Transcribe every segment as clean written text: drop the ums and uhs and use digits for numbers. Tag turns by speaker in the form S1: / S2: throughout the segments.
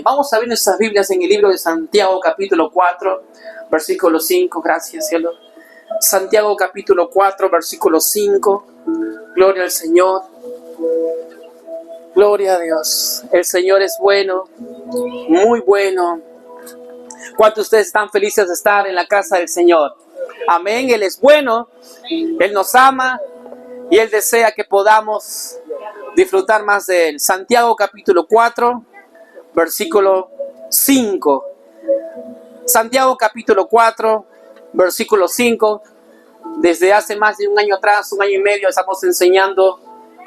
S1: Vamos a ver nuestras Biblias en el libro de Santiago, capítulo 4, versículo 5. Gracias, cielo. Santiago, capítulo 4, versículo 5. Gloria al Señor. Gloria a Dios. El Señor es bueno, muy bueno. ¿Cuántos de ustedes están felices de estar en la casa del Señor? Amén. Él es bueno, Él nos ama y Él desea que podamos disfrutar más de Él. Santiago, capítulo 4, versículo 5. Santiago, capítulo 4, versículo 5. Desde hace más de un año atrás, un año y medio, estamos enseñando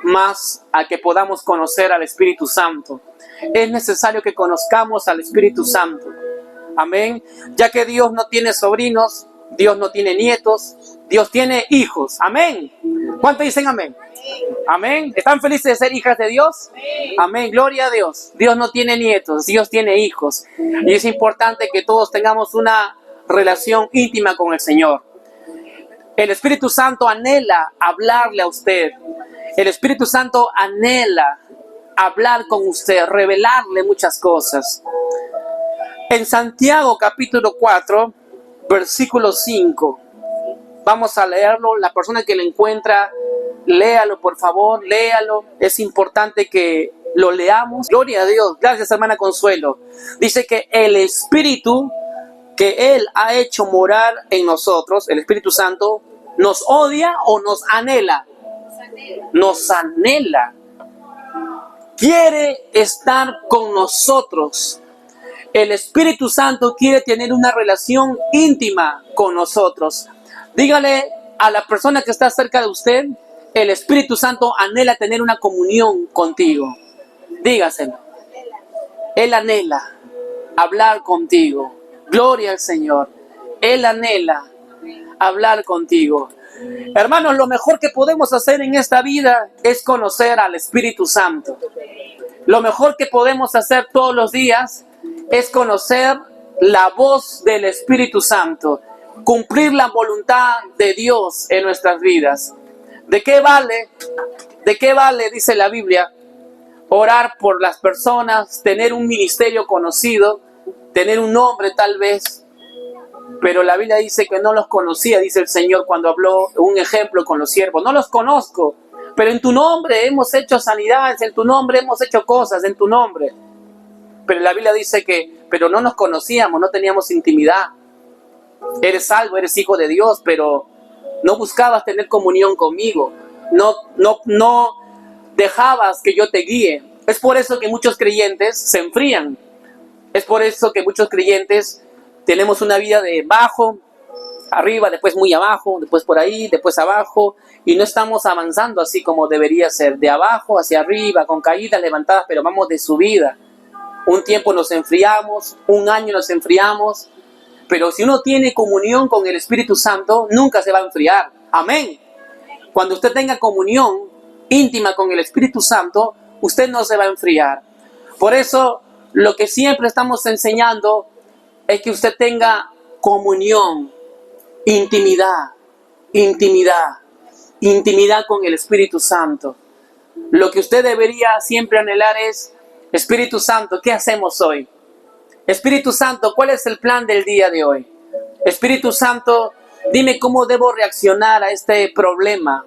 S1: más a que podamos conocer al Espíritu Santo. Es necesario que conozcamos al Espíritu Santo. Amén. Ya que Dios no tiene sobrinos, Dios no tiene nietos, Dios tiene hijos. Amén. ¿Cuántos dicen amén? Amén. ¿Están felices de ser hijas de Dios? Amén. Gloria a Dios. Dios no tiene nietos, Dios tiene hijos. Y es importante que todos tengamos una relación íntima con el Señor. El Espíritu Santo anhela hablarle a usted. El Espíritu Santo anhela hablar con usted, revelarle muchas cosas. En Santiago capítulo 4, versículo 5. Vamos a leerlo. La persona que lo encuentra, léalo por favor, léalo. Es importante que lo leamos. Gloria a Dios. Gracias, hermana Consuelo. Dice que el Espíritu que Él ha hecho morar en nosotros, el Espíritu Santo, ¿nos odia o nos anhela? Nos anhela. Quiere estar con nosotros. El Espíritu Santo quiere tener una relación íntima con nosotros. Dígale a la persona que está cerca de usted, el Espíritu Santo anhela tener una comunión contigo. Dígaselo. Él anhela hablar contigo. Gloria al Señor. Él anhela hablar contigo. Hermanos, lo mejor que podemos hacer en esta vida es conocer al Espíritu Santo. Lo mejor que podemos hacer todos los días es conocer la voz del Espíritu Santo, cumplir la voluntad de Dios en nuestras vidas. ¿De qué vale, dice la Biblia, orar por las personas, tener un ministerio conocido, tener un nombre tal vez? Pero la Biblia dice que no los conocía, dice el Señor cuando habló un ejemplo con los siervos. No los conozco, pero en tu nombre hemos hecho sanidades, en tu nombre hemos hecho cosas, en tu nombre. Pero la Biblia dice pero no nos conocíamos, no teníamos intimidad. Eres salvo, eres hijo de Dios, pero no buscabas tener comunión conmigo. No dejabas que yo te guíe. Es por eso que muchos creyentes se enfrían. Es por eso que muchos creyentes tenemos una vida de abajo, arriba, después muy abajo, después por ahí, después abajo, y no estamos avanzando así como debería ser, de abajo hacia arriba, con caídas levantadas, pero vamos de subida. Un tiempo nos enfriamos, un año nos enfriamos, pero si uno tiene comunión con el Espíritu Santo, nunca se va a enfriar. Amén. Cuando usted tenga comunión íntima con el Espíritu Santo, usted no se va a enfriar. Por eso, lo que siempre estamos enseñando es que usted tenga comunión, intimidad con el Espíritu Santo. Lo que usted debería siempre anhelar es: Espíritu Santo, ¿qué hacemos hoy? Espíritu Santo, ¿cuál es el plan del día de hoy? Espíritu Santo, dime cómo debo reaccionar a este problema.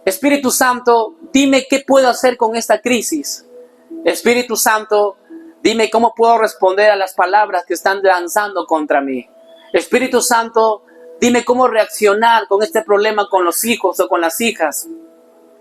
S1: Espíritu Santo, dime qué puedo hacer con esta crisis. Espíritu Santo, dime cómo puedo responder a las palabras que están lanzando contra mí. Espíritu Santo, dime cómo reaccionar con este problema con los hijos o con las hijas.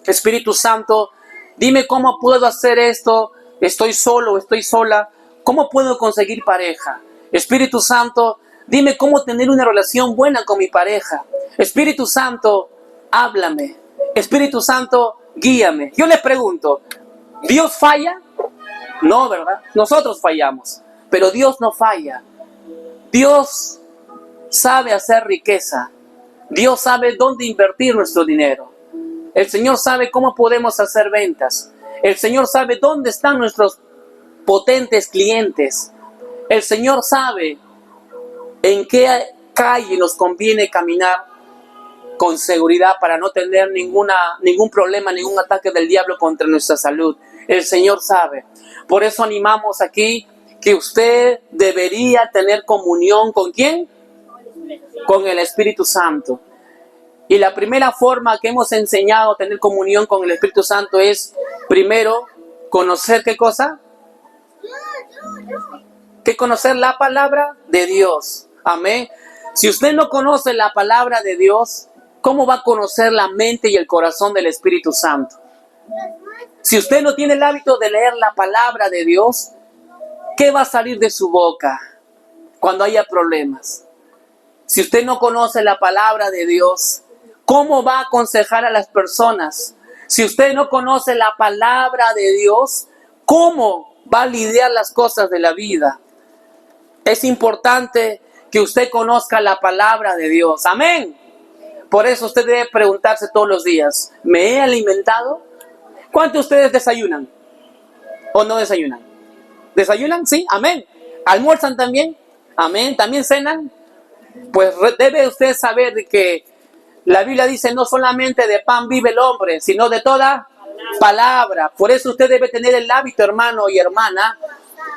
S1: Espíritu Santo, dime cómo puedo hacer esto. Estoy solo, estoy sola. ¿Cómo puedo conseguir pareja? Espíritu Santo, dime cómo tener una relación buena con mi pareja. Espíritu Santo, háblame. Espíritu Santo, guíame. Yo les pregunto, ¿Dios falla? No, ¿verdad? Nosotros fallamos, pero Dios no falla. Dios sabe hacer riqueza. Dios sabe dónde invertir nuestro dinero. El Señor sabe cómo podemos hacer ventas. El Señor sabe dónde están nuestros potentes clientes. El Señor sabe en qué calle nos conviene caminar con seguridad para no tener ningún problema, ningún ataque del diablo contra nuestra salud. El Señor sabe. Por eso animamos aquí que usted debería tener comunión ¿con quién? Con el Espíritu Santo. Y la primera forma que hemos enseñado a tener comunión con el Espíritu Santo es, primero, conocer ¿qué cosa? Que conocer la palabra de Dios. Amén. Si usted no conoce la palabra de Dios, ¿cómo va a conocer la mente y el corazón del Espíritu Santo? Si usted no tiene el hábito de leer la palabra de Dios, ¿qué va a salir de su boca cuando haya problemas? Si usted no conoce la palabra de Dios, ¿cómo va a aconsejar a las personas? Si usted no conoce la palabra de Dios, ¿cómo va a lidiar las cosas de la vida? Es importante que usted conozca la palabra de Dios. Amén. Por eso usted debe preguntarse todos los días, ¿me he alimentado? ¿Cuántos de ustedes desayunan o no desayunan? ¿Desayunan? Sí, amén. ¿Almuerzan también? Amén. ¿También cenan? Pues debe usted saber que la Biblia dice no solamente de pan vive el hombre, sino de toda palabra. Por eso usted debe tener el hábito, hermano y hermana,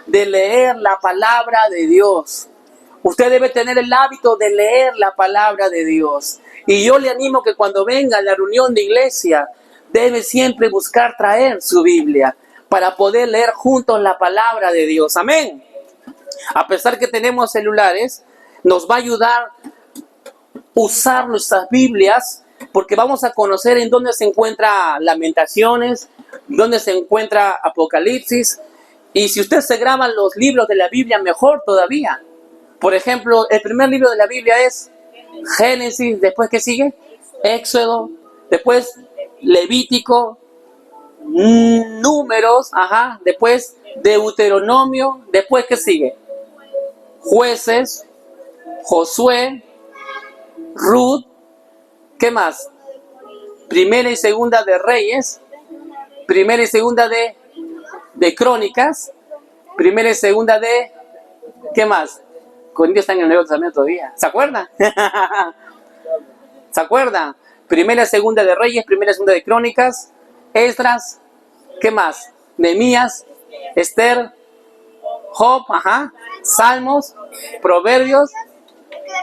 S1: de leer la palabra de Dios. Usted debe tener el hábito de leer la palabra de Dios. Y yo le animo que cuando venga a la reunión de iglesia, debe siempre buscar traer su Biblia para poder leer juntos la palabra de Dios. Amén. A pesar que tenemos celulares, nos va a ayudar usar nuestras Biblias, porque vamos a conocer en dónde se encuentra Lamentaciones, dónde se encuentra Apocalipsis. Y si usted se graba los libros de la Biblia, mejor todavía. Por ejemplo, el primer libro de la Biblia es Génesis, después ¿qué sigue? Éxodo, después Levítico, Números, después Deuteronomio, después ¿qué sigue? Jueces, Josué, Ruth, ¿qué más? Primera y segunda de Reyes, primera y segunda de Crónicas, primera y segunda de, ¿qué más? Corintios está en el Nuevo Testamento todavía. ¿Se acuerdan? ¿Se acuerdan? Primera y segunda de Reyes, primera y segunda de Crónicas, Esdras, ¿qué más? Nehemías, Esther, Job, Salmos, Proverbios,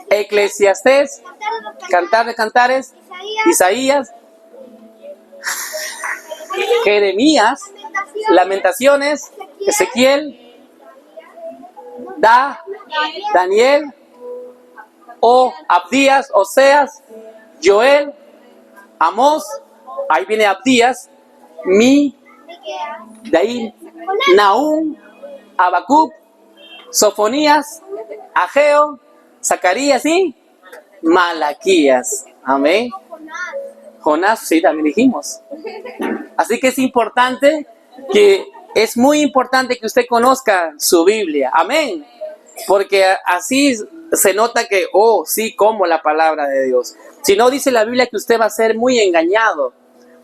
S1: Eclesiastés, Cantar de Cantares, Isaías, Jeremías, Lamentaciones, Ezequiel, Daniel, Abdías, Oseas, Joel, Amós, ahí viene Abdías, de ahí Nahum, Habacuc, Sofonías, Ageo, Zacarías y Malaquías. Amén. Jonás, sí, también dijimos. Así que es muy importante que usted conozca su Biblia. Amén. Porque así se nota que, sí, como la palabra de Dios. Si no, dice la Biblia que usted va a ser muy engañado.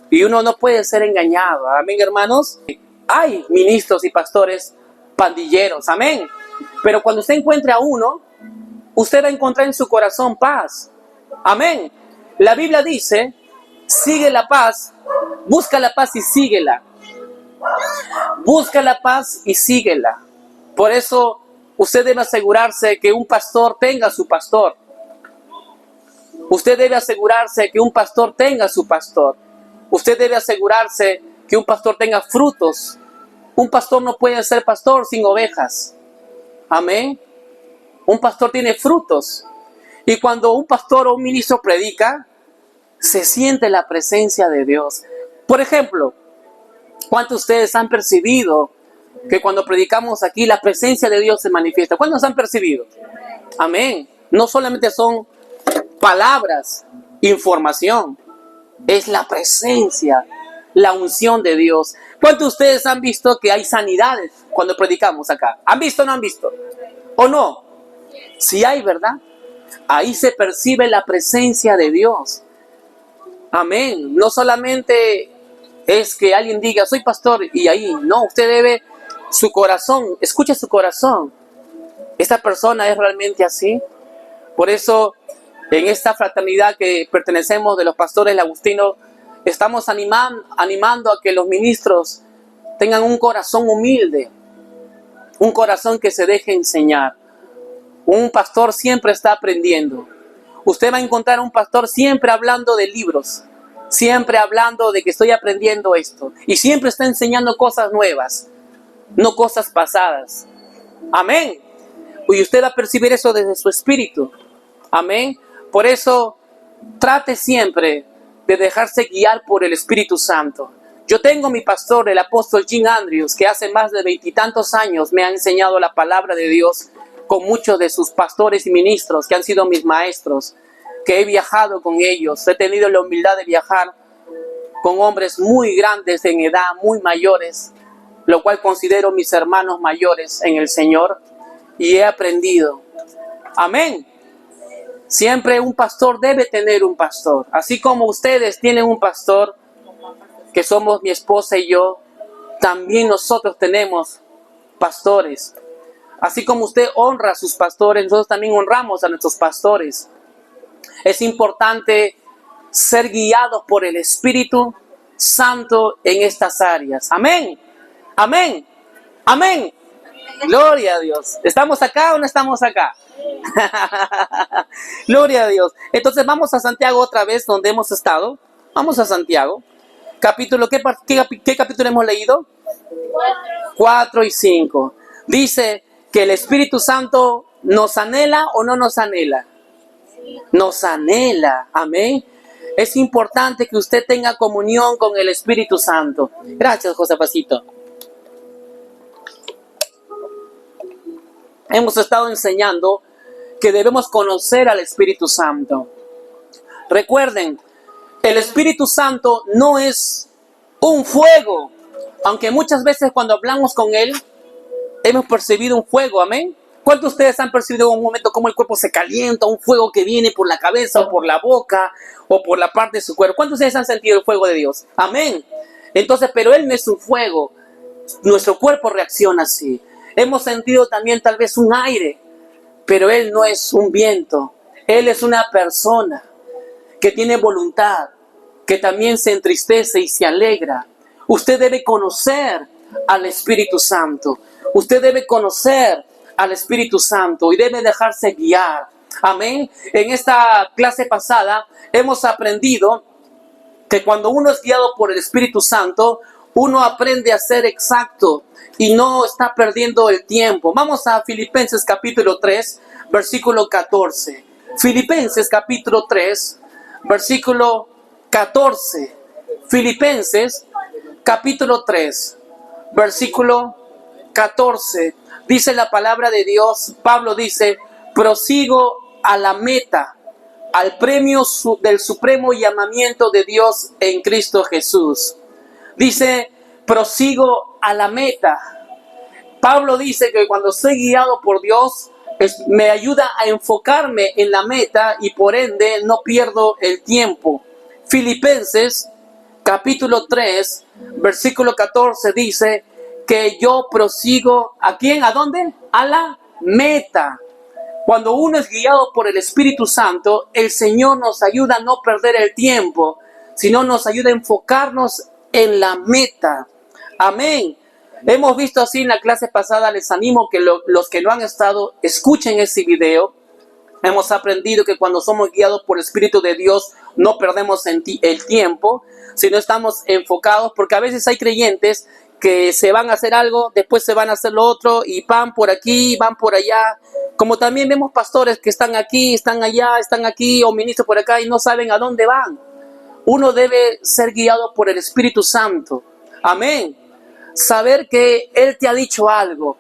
S1: Y uno no puede ser engañado. Amén, hermanos. Hay ministros y pastores pandilleros. Amén. Pero cuando usted encuentre a uno, usted va a encontrar en su corazón paz. Amén. La Biblia dice, sigue la paz, busca la paz y síguela. Busca la paz y síguela. Por eso usted debe asegurarse que un pastor tenga su pastor. Usted debe asegurarse que un pastor tenga su pastor. Usted debe asegurarse que un pastor tenga frutos. Un pastor no puede ser pastor sin ovejas. Amén. Un pastor tiene frutos. Y cuando un pastor o un ministro predica, se siente la presencia de Dios. Por ejemplo, ¿cuántos de ustedes han percibido que cuando predicamos aquí la presencia de Dios se manifiesta? ¿Cuántos han percibido? Amén. No solamente son palabras, información, es la presencia, la unción de Dios. ¿Cuántos de ustedes han visto que hay sanidades cuando predicamos acá? ¿Han visto o no han visto? ¿O no? Sí hay, ¿verdad? Ahí se percibe la presencia de Dios. Amén. No solamente es que alguien diga, soy pastor, y ahí, no, usted debe, su corazón, escucha su corazón. ¿Esta persona es realmente así? Por eso, en esta fraternidad que pertenecemos de los pastores agustinos, estamos animando a que los ministros tengan un corazón humilde. un corazón que se deje enseñar. Un pastor siempre está aprendiendo. Usted va a encontrar un pastor siempre hablando de libros, siempre hablando de que estoy aprendiendo esto, y siempre está enseñando cosas nuevas, no cosas pasadas. Amén. Y usted va a percibir eso desde su espíritu. Amén. Por eso, trate siempre de dejarse guiar por el Espíritu Santo. Yo tengo mi pastor, el apóstol Jim Andrews, que hace más de 20 y tantos años me ha enseñado la palabra de Dios con muchos de sus pastores y ministros que han sido mis maestros, que he viajado con ellos. He tenido la humildad de viajar con hombres muy grandes en edad, muy mayores, lo cual considero mis hermanos mayores en el Señor, y he aprendido. Amén. Siempre un pastor debe tener un pastor. Así como ustedes tienen un pastor, que somos mi esposa y yo, también nosotros tenemos pastores. Así como usted honra a sus pastores, nosotros también honramos a nuestros pastores. Es importante ser guiados por el Espíritu Santo en estas áreas. Amén. Amén. Amén. Gloria a Dios. ¿Estamos acá o no estamos acá? Gloria a Dios. Entonces vamos a Santiago otra vez, donde hemos estado. Vamos a Santiago. Capítulo, ¿qué capítulo hemos leído? 4 y 5. Dice que el Espíritu Santo nos anhela o no nos anhela. Nos anhela. Amén. Es importante que usted tenga comunión con el Espíritu Santo. Gracias, Josefacito. Hemos estado enseñando que debemos conocer al Espíritu Santo. Recuerden, el Espíritu Santo no es un fuego, aunque muchas veces cuando hablamos con Él, hemos percibido un fuego, amén. ¿Cuántos de ustedes han percibido en un momento cómo el cuerpo se calienta, un fuego que viene por la cabeza o por la boca o por la parte de su cuerpo? ¿Cuántos de ustedes han sentido el fuego de Dios? Amén. Entonces, pero Él no es un fuego, nuestro cuerpo reacciona así. Hemos sentido también tal vez un aire, pero Él no es un viento. Él es una persona que tiene voluntad, que también se entristece y se alegra. Usted debe conocer al Espíritu Santo. Usted debe conocer al Espíritu Santo y debe dejarse guiar. Amén. En esta clase pasada hemos aprendido que cuando uno es guiado por el Espíritu Santo, uno aprende a ser exacto y no está perdiendo el tiempo. Vamos a Filipenses capítulo 3, versículo 14. Filipenses capítulo 3, versículo 14. Filipenses capítulo 3, versículo 14. Dice la palabra de Dios, Pablo dice, prosigo a la meta, al premio del supremo llamamiento de Dios en Cristo Jesús. Dice, prosigo a la meta. Pablo dice que cuando soy guiado por Dios, me ayuda a enfocarme en la meta y por ende no pierdo el tiempo. Filipenses capítulo 3, versículo 14 dice que yo prosigo, ¿a quién? ¿A dónde? A la meta. Cuando uno es guiado por el Espíritu Santo, el Señor nos ayuda a no perder el tiempo, sino nos ayuda a enfocarnos en la meta. Amén. Hemos visto así en la clase pasada, les animo que los que no han estado, escuchen ese video. Hemos aprendido que cuando somos guiados por el Espíritu de Dios, no perdemos el tiempo, sino estamos enfocados, porque a veces hay creyentes que se van a hacer algo, después se van a hacer lo otro, y van por aquí, van por allá. Como también vemos pastores que están aquí, están allá, están aquí, o ministros por acá, y no saben a dónde van. Uno debe ser guiado por el Espíritu Santo. Amén. Saber que Él te ha dicho algo.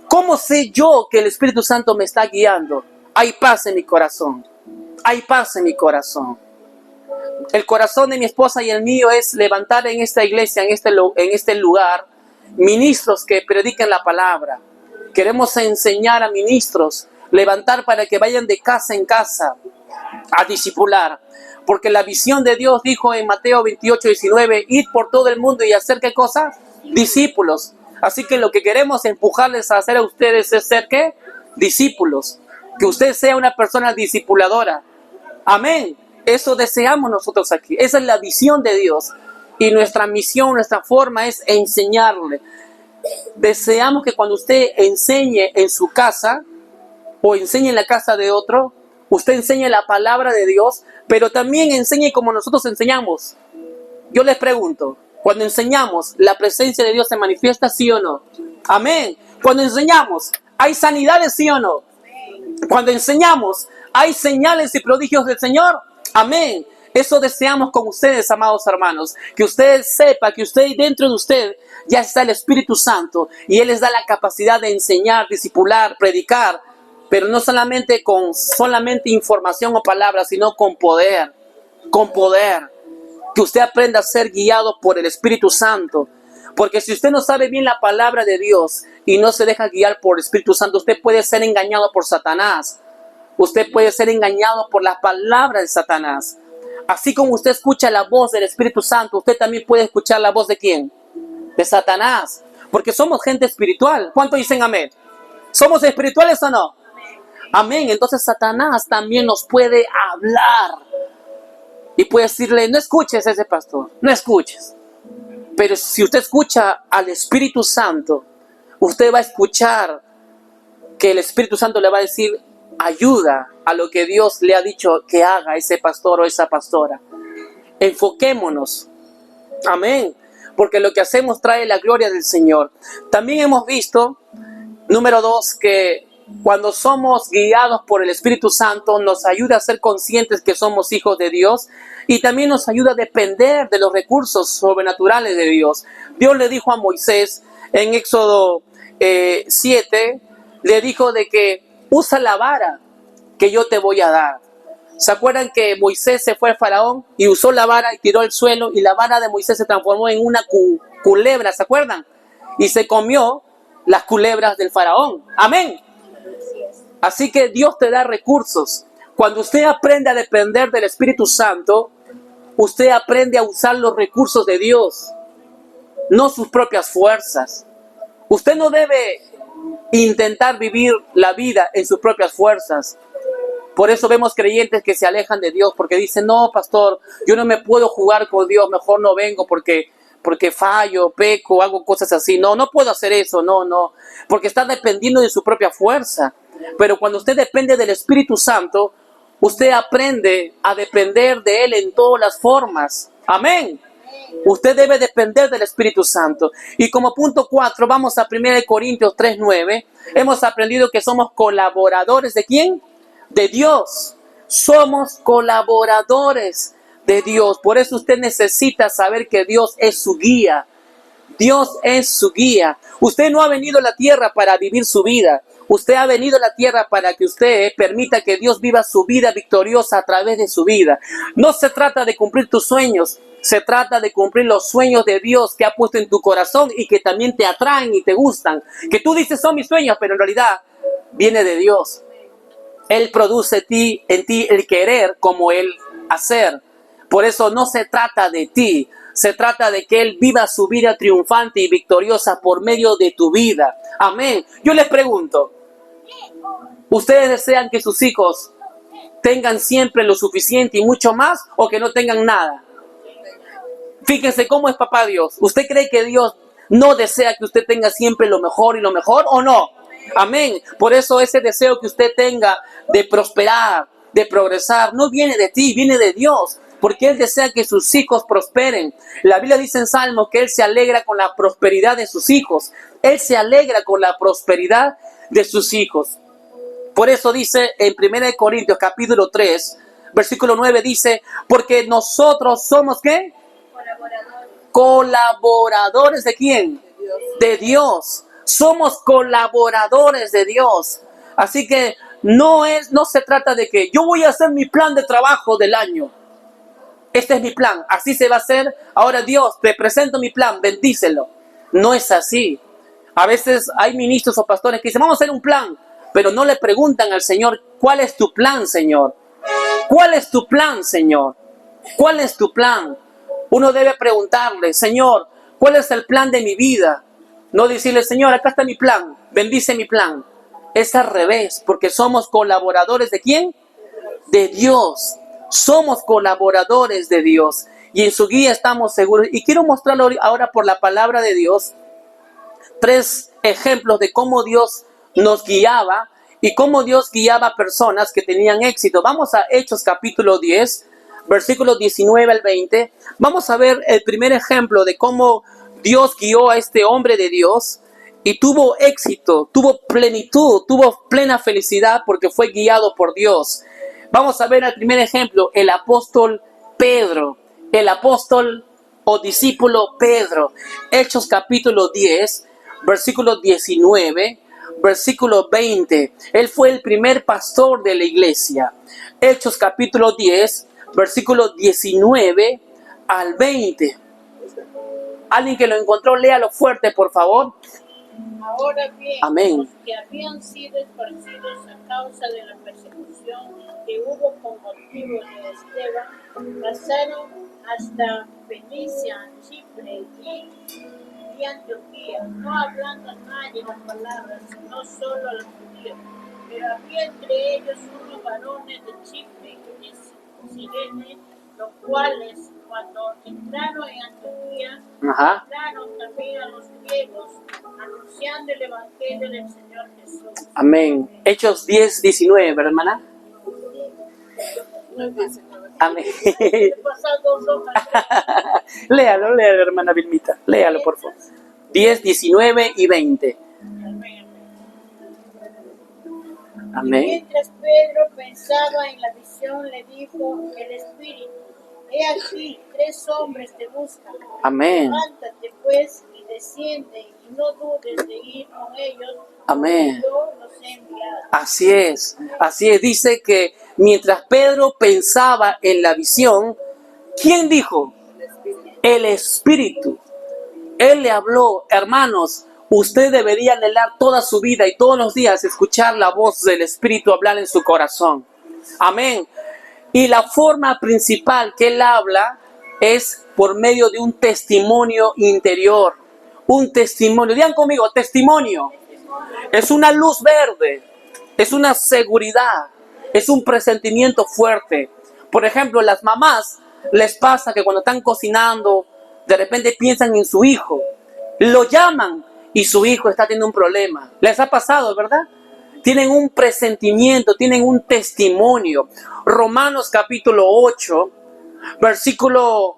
S1: ¿Cómo sé yo que el Espíritu Santo me está guiando? Hay paz en mi corazón. Hay paz en mi corazón. El corazón de mi esposa y el mío es levantar en esta iglesia, en este lugar, ministros que prediquen la palabra. Queremos enseñar a ministros, levantar para que vayan de casa en casa a discipular. Porque la visión de Dios dijo en Mateo 28, 19, id por todo el mundo y hacer ¿qué cosa? Discípulos. Así que lo que queremos empujarles a hacer a ustedes es ser ¿qué? Discípulos. Que usted sea una persona discipuladora. Amén. Eso deseamos nosotros aquí. Esa es la visión de Dios. Y nuestra misión, nuestra forma es enseñarle. Deseamos que cuando usted enseñe en su casa o enseñe en la casa de otro, usted enseñe la palabra de Dios, pero también enseñe como nosotros enseñamos. Yo les pregunto, cuando enseñamos, ¿la presencia de Dios se manifiesta, sí o no? Amén. Cuando enseñamos, ¿hay sanidades, sí o no? Cuando enseñamos, ¿hay señales y prodigios del Señor? Amén. Eso deseamos con ustedes, amados hermanos. Que usted sepa que usted dentro de usted ya está el Espíritu Santo y Él les da la capacidad de enseñar, discipular, predicar, pero no solamente con información o palabras, sino con poder. Con poder. Que usted aprenda a ser guiado por el Espíritu Santo. Porque si usted no sabe bien la palabra de Dios y no se deja guiar por el Espíritu Santo, usted puede ser engañado por Satanás. Usted puede ser engañado por las palabras de Satanás. Así como usted escucha la voz del Espíritu Santo, usted también puede escuchar la voz de ¿quién? De Satanás. Porque somos gente espiritual. ¿Cuántos dicen amén? ¿Somos espirituales o no? Amén. Entonces Satanás también nos puede hablar. Y puede decirle, no escuches a ese pastor, no escuches. Pero si usted escucha al Espíritu Santo, usted va a escuchar que el Espíritu Santo le va a decir, ayuda a lo que Dios le ha dicho que haga ese pastor o esa pastora. Enfoquémonos. Amén. Porque lo que hacemos trae la gloria del Señor. También hemos visto, número 2, que cuando somos guiados por el Espíritu Santo, nos ayuda a ser conscientes que somos hijos de Dios y también nos ayuda a depender de los recursos sobrenaturales de Dios. Dios le dijo a Moisés en Éxodo 7, le dijo de que usa la vara que yo te voy a dar. ¿Se acuerdan que Moisés se fue al faraón y usó la vara y tiró al suelo y la vara de Moisés se transformó en una culebra? ¿Se acuerdan? Y se comió las culebras del faraón. Amén. Así que Dios te da recursos. Cuando usted aprende a depender del Espíritu Santo, usted aprende a usar los recursos de Dios, no sus propias fuerzas. Usted no debe intentar vivir la vida en sus propias fuerzas. Por eso vemos creyentes que se alejan de Dios porque dicen, no, pastor, yo no me puedo jugar con Dios, mejor no vengo porque fallo, peco, hago cosas así. No puedo hacer eso, no. Porque está dependiendo de su propia fuerza. Pero cuando usted depende del Espíritu Santo, usted aprende a depender de Él en todas las formas. Amén. Usted debe depender del Espíritu Santo. Y como punto 4, vamos a 1 Corintios 3:9. Hemos aprendido que somos colaboradores ¿de quién? De Dios. Somos colaboradores de Dios. Por eso usted necesita saber que Dios es su guía. Dios es su guía. Usted no ha venido a la tierra para vivir su vida. Usted ha venido a la tierra para que usted permita que Dios viva su vida victoriosa a través de su vida. No se trata de cumplir tus sueños. Se trata de cumplir los sueños de Dios que ha puesto en tu corazón y que también te atraen y te gustan. Que tú dices son mis sueños, pero en realidad viene de Dios. Él produce en ti el querer como el hacer. Por eso no se trata de ti. Se trata de que Él viva su vida triunfante y victoriosa por medio de tu vida. Amén. Yo les pregunto, ¿ustedes desean que sus hijos tengan siempre lo suficiente y mucho más o que no tengan nada? Fíjense cómo es papá Dios. ¿Usted cree que Dios no desea que usted tenga siempre lo mejor y lo mejor o no? Amén. Por eso ese deseo que usted tenga de prosperar, de progresar, no viene de ti, viene de Dios. Porque Él desea que sus hijos prosperen. La Biblia dice en Salmos que Él se alegra con la prosperidad de sus hijos. Él se alegra con la prosperidad de sus hijos. Por eso dice en 1 Corintios capítulo 3, versículo 9 dice, porque nosotros somos ¿qué? Colaboradores ¿de quién? De Dios. Somos colaboradores de Dios. Así que no se trata de que yo voy a hacer mi plan de trabajo del año. Este es mi plan, así se va a hacer. Ahora Dios, te presento mi plan, bendícelo. No es así. A veces hay ministros o pastores que dicen, vamos a hacer un plan, pero no le preguntan al Señor, ¿cuál es tu plan, Señor? ¿Cuál es tu plan, Señor? ¿Cuál es tu plan? Uno debe preguntarle, Señor, ¿cuál es el plan de mi vida? No decirle, Señor, acá está mi plan, bendice mi plan. Es al revés, porque somos colaboradores ¿de quién? De Dios. Somos colaboradores de Dios y en su guía estamos seguros. Y quiero mostrarlo ahora por la palabra de Dios tres ejemplos de cómo Dios nos guiaba y cómo Dios guiaba a personas que tenían éxito. Vamos a Hechos capítulo 10, versículos 19 al 20. Vamos a ver el primer ejemplo de cómo Dios guió a este hombre de Dios y tuvo éxito, tuvo plenitud, tuvo plena felicidad porque fue guiado por Dios. Vamos a ver el primer ejemplo, el apóstol Pedro, el apóstol o discípulo Pedro. Hechos capítulo 10, versículo 19, versículo 20. Él fue el primer pastor de la iglesia. Hechos capítulo 10, versículo 19 al 20. Alguien que lo encontró, léalo fuerte, por favor.
S2: Ahora bien,
S1: Amén.
S2: los que habían sido esparcidos a causa de la persecución que hubo con motivo de Esteban, pasaron hasta Fenicia, Chipre y Antioquía, no hablando a nadie las palabras, sino solo a los judíos. Pero había entre ellos unos varones de Chipre y de Cirene, los cuales, cuando entraron en Antioquía, hablaron también a los griegos, anunciando el evangelio del Señor Jesús.
S1: Amén. Hechos 10, 19, hermana. Amén. Léalo, hermana Vilmita. Léalo, por favor. 10, 19 y 20. Amén.
S2: Mientras Pedro pensaba en la visión, le dijo el Espíritu: He aquí, 3 hombres te buscan.
S1: Amén.
S2: Levántate pues y desciende, y no dudes de ir con ellos.
S1: Amén.
S2: Yo los he enviado.
S1: Así es. Dice que mientras Pedro pensaba en la visión, ¿quién dijo? El Espíritu. Él le habló. Hermanos, usted debería anhelar toda su vida y todos los días escuchar la voz del Espíritu hablar en su corazón. Amén. Y la forma principal que él habla es por medio de un testimonio interior. Un testimonio. Digan conmigo, testimonio. Es una luz verde. Es una seguridad. Es un presentimiento fuerte. Por ejemplo, las mamás les pasa que cuando están cocinando, de repente piensan en su hijo. Lo llaman y su hijo está teniendo un problema. Les ha pasado, ¿verdad? Tienen un presentimiento, tienen un testimonio. Romanos capítulo 8, versículo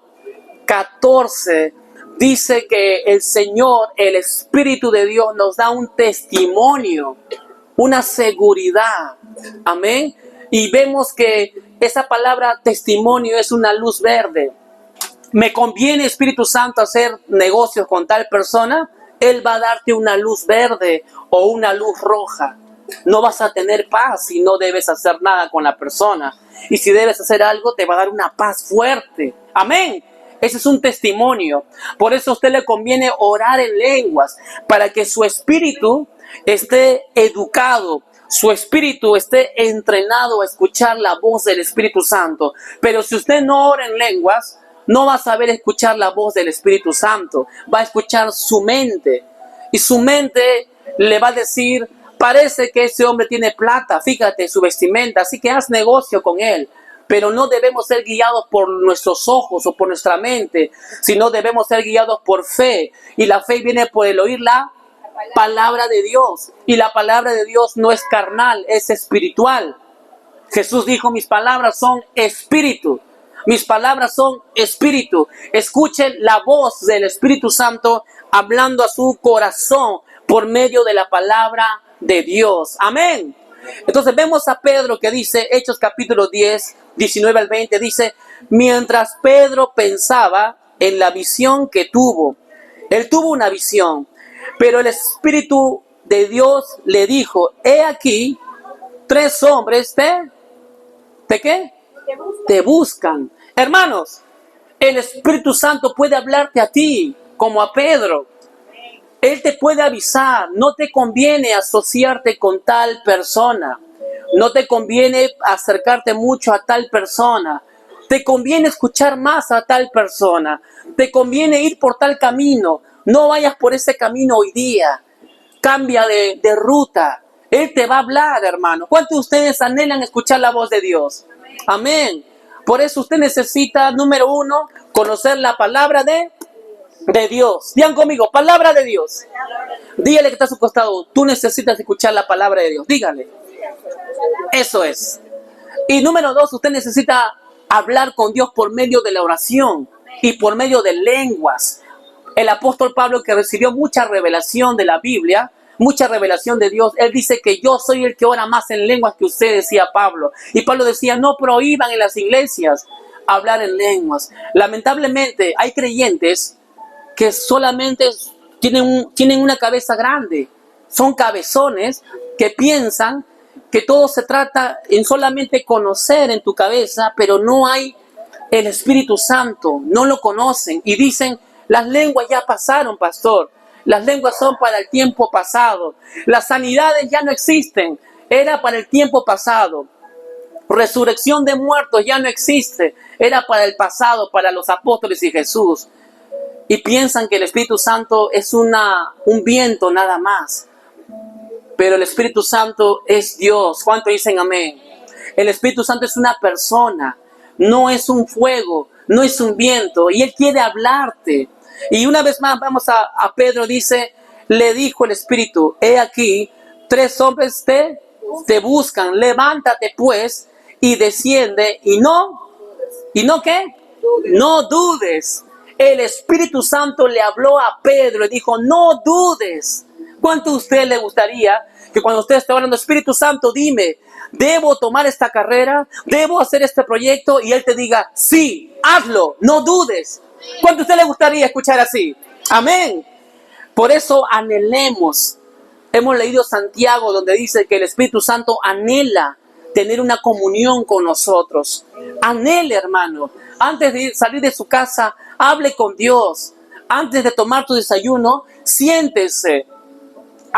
S1: 14, dice que el Señor, el Espíritu de Dios, nos da un testimonio, una seguridad. Amén. Y vemos que esa palabra testimonio es una luz verde. ¿Me conviene, Espíritu Santo, hacer negocios con tal persona? Él va a darte una luz verde o una luz roja. No vas a tener paz si no debes hacer nada con la persona. Y si debes hacer algo, te va a dar una paz fuerte. Amén. Ese es un testimonio. Por eso a usted le conviene orar en lenguas, para que su espíritu esté educado, su espíritu esté entrenado a escuchar la voz del Espíritu Santo. Pero si usted no ora en lenguas, no va a saber escuchar la voz del Espíritu Santo. Va a escuchar su mente. Y su mente le va a decir: parece que ese hombre tiene plata, fíjate su vestimenta, así que haz negocio con él. Pero no debemos ser guiados por nuestros ojos o por nuestra mente, sino debemos ser guiados por fe. Y la fe viene por el oír la palabra de Dios. Y la palabra de Dios no es carnal, es espiritual. Jesús dijo: mis palabras son espíritu. Mis palabras son espíritu. Escuchen la voz del Espíritu Santo hablando a su corazón por medio de la palabra de Dios. Amén. Entonces vemos a Pedro que dice, Hechos capítulo 10, 19 al 20, dice: mientras Pedro pensaba en la visión que tuvo. Él tuvo una visión, pero el Espíritu de Dios le dijo: he aquí, 3 hombres ¿de qué? Te buscan. Hermanos, el Espíritu Santo puede hablarte a ti como a Pedro. Él te puede avisar: no te conviene asociarte con tal persona. No te conviene acercarte mucho a tal persona. Te conviene escuchar más a tal persona. Te conviene ir por tal camino. No vayas por ese camino hoy día. Cambia de ruta. Él te va a hablar, hermano. ¿Cuántos de ustedes anhelan escuchar la voz de Dios? Amén. Por eso usted necesita, número 1, conocer la palabra de de Dios. Digan conmigo, palabra de Dios. Dígale que está a su costado, tú necesitas escuchar la palabra de Dios. Dígale. Eso es. Y número 2, usted necesita hablar con Dios por medio de la oración y por medio de lenguas. El apóstol Pablo, que recibió mucha revelación de la Biblia, mucha revelación de Dios, él dice que yo soy el que ora más en lenguas que usted, decía Pablo. Y Pablo decía, no prohíban en las iglesias hablar en lenguas. Lamentablemente hay creyentes que solamente tienen una cabeza grande. Son cabezones que piensan que todo se trata en solamente conocer en tu cabeza, pero no hay el Espíritu Santo, no lo conocen y dicen, las lenguas ya pasaron, pastor, las lenguas son para el tiempo pasado, las sanidades ya no existen, era para el tiempo pasado, resurrección de muertos ya no existe, era para el pasado, para los apóstoles y Jesús, y piensan que el Espíritu Santo es un viento nada más. Pero el Espíritu Santo es Dios. ¿Cuánto dicen amén? El Espíritu Santo es una persona, no es un fuego, no es un viento. Y Él quiere hablarte. Y una vez más vamos a Pedro, dice, le dijo el Espíritu, he aquí, 3 hombres te buscan, levántate pues y desciende y no ¿qué? No dudes. El Espíritu Santo le habló a Pedro y dijo, no dudes. ¿Cuánto a usted le gustaría que cuando usted esté orando, Espíritu Santo, dime, ¿debo tomar esta carrera? ¿Debo hacer este proyecto? Y Él te diga, sí, hazlo, no dudes. ¿Cuánto a usted le gustaría escuchar así? Amén. Por eso anhelemos. Hemos leído Santiago donde dice que el Espíritu Santo anhela tener una comunión con nosotros. Anhele, hermano. Antes de salir de su casa, hable con Dios. Antes de tomar tu desayuno, siéntese.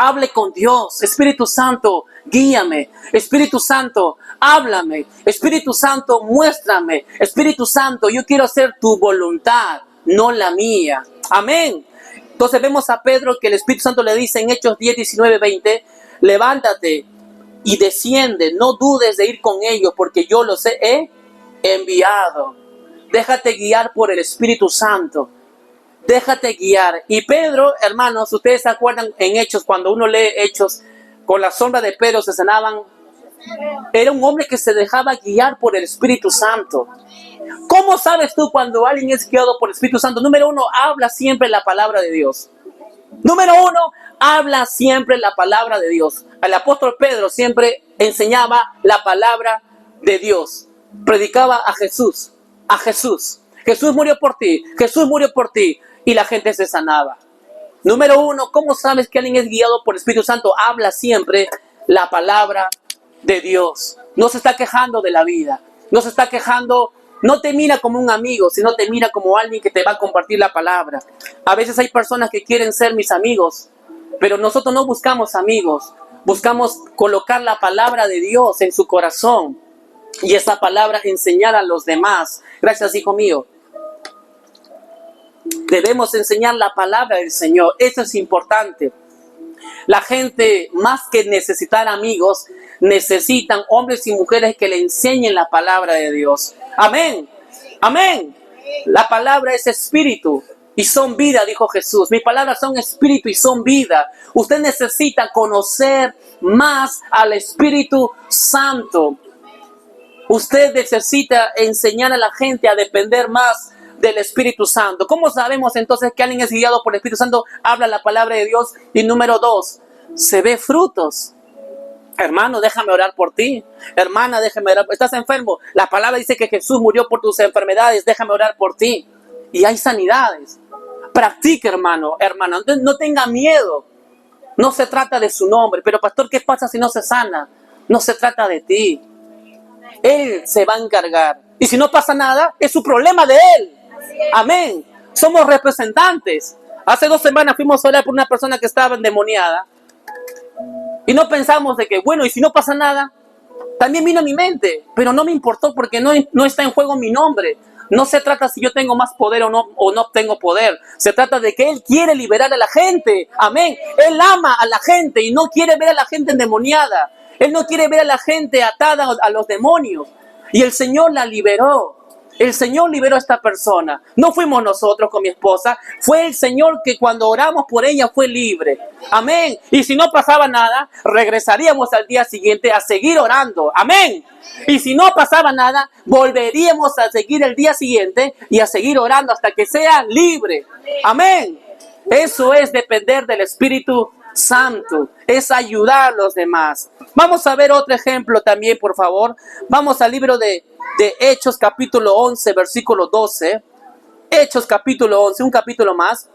S1: Hable con Dios. Espíritu Santo, guíame. Espíritu Santo, háblame. Espíritu Santo, muéstrame. Espíritu Santo, yo quiero hacer tu voluntad, no la mía. Amén. Entonces vemos a Pedro que el Espíritu Santo le dice en Hechos 10, 19, 20, levántate y desciende. No dudes de ir con ellos porque yo los he enviado. Déjate guiar por el Espíritu Santo. Déjate guiar. Y Pedro, hermanos, ustedes se acuerdan en Hechos, cuando uno lee Hechos, con la sombra de Pedro se sanaban. Era un hombre que se dejaba guiar por el Espíritu Santo. ¿Cómo sabes tú cuando alguien es guiado por el Espíritu Santo? Número 1, habla siempre la palabra de Dios. Número 1, habla siempre la palabra de Dios. El apóstol Pedro siempre enseñaba la palabra de Dios. Predicaba a Jesús. A Jesús. Jesús murió por ti. Jesús murió por ti. Y la gente se sanaba. Número 1, ¿cómo sabes que alguien es guiado por el Espíritu Santo? Habla siempre la palabra de Dios. No se está quejando de la vida. No se está quejando, no te mira como un amigo, sino te mira como alguien que te va a compartir la palabra. A veces hay personas que quieren ser mis amigos, pero nosotros no buscamos amigos. Buscamos colocar la palabra de Dios en su corazón. Y esa palabra enseñar a los demás. Gracias, hijo mío. Debemos enseñar la palabra del Señor. Eso es importante. La gente, más que necesitar amigos, necesitan hombres y mujeres que le enseñen la palabra de Dios. Amén. Amén. La palabra es espíritu y son vida, dijo Jesús. Mis palabras son espíritu y son vida. Usted necesita conocer más al Espíritu Santo. Usted necesita enseñar a la gente a depender más del Espíritu Santo. ¿Cómo sabemos entonces que alguien es guiado por el Espíritu Santo? Habla la palabra de Dios. Y número 2, se ve frutos. Hermano, déjame orar por ti. Hermana, déjame orar. ¿Estás enfermo? La palabra dice que Jesús murió por tus enfermedades. Déjame orar por ti. Y hay sanidades. Practique, hermano, hermana. No tenga miedo. No se trata de su nombre. Pero pastor, ¿qué pasa si no se sana? No se trata de ti. Él se va a encargar. Y si no pasa nada, es su problema de Él. Amén. Somos representantes. Hace 2 semanas fuimos a orar por una persona que estaba endemoniada. Y no pensamos de que, bueno, y si no pasa nada, también vino a mi mente. Pero no me importó porque no está en juego mi nombre. No se trata si yo tengo más poder o no tengo poder. Se trata de que Él quiere liberar a la gente. Amén. Él ama a la gente y no quiere ver a la gente endemoniada. Él no quiere ver a la gente atada a los demonios. Y el Señor la liberó. El Señor liberó a esta persona. No fuimos nosotros con mi esposa. Fue el Señor que cuando oramos por ella fue libre. Amén. Y si no pasaba nada, regresaríamos al día siguiente a seguir orando. Amén. Y si no pasaba nada, volveríamos a seguir el día siguiente y a seguir orando hasta que sea libre. Amén. Eso es depender del Espíritu Santo. Es ayudar a los demás. Vamos a ver otro ejemplo también, por favor. Vamos al libro de Hechos capítulo 11, versículo 12. Hechos capítulo 11, un capítulo más,